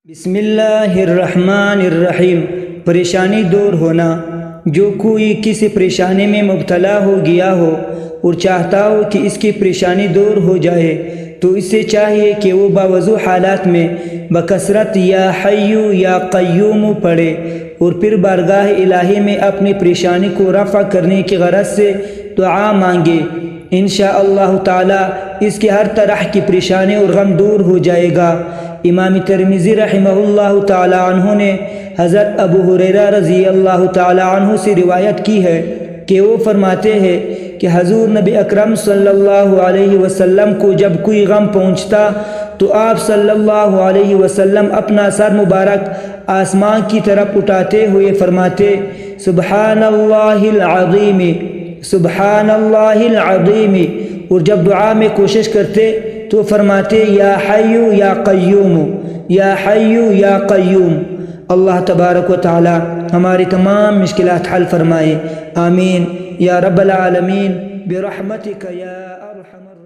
بسم اللہ الرحمن الرحیم۔ پریشانی دور ہونا۔ جو کوئی کسی پریشانی میں مبتلا ہو گیا ہو اور چاہتا ہو کہ اس کی پریشانی دور ہو جائے تو اس سے چاہیے کہ وہ باوضو حالات میں بکثرت یا حیو یا قیوم پڑھے اور پھر بارگاہ الہی میں اپنی پریشانی کو رفع کرنے کی غرض سے دعا مانگے۔ انشاءاللہ تعالی اس کی ہر طرح کی پریشانی اور غم دور ہو جائے گا۔ امام ترمذی رحمہ اللہ تعالی عنہ نے حضرت ابو ہریرہ رضی اللہ تعالی عنہ سے روایت کی ہے کہ وہ فرماتے ہیں کہ حضور نبی اکرم صلی اللہ علیہ وسلم کو جب کوئی غم پہنچتا تو آپ صلی اللہ علیہ وسلم اپنا سر مبارک آسمان کی طرف اٹھاتے ہوئے فرماتے، سبحان اللہ العظیم، سبحان اللہ العظیم، اور جب دعا میں کوشش کرتے تو فرماتے، یا حیو یا قیوم، یا حیو یا قیوم۔ اللہ تبارک و تعالی ہماری تمام مشکلات حل فرمائے، آمین یا رب العالمین، برحمتک یا ارحم الراحمین۔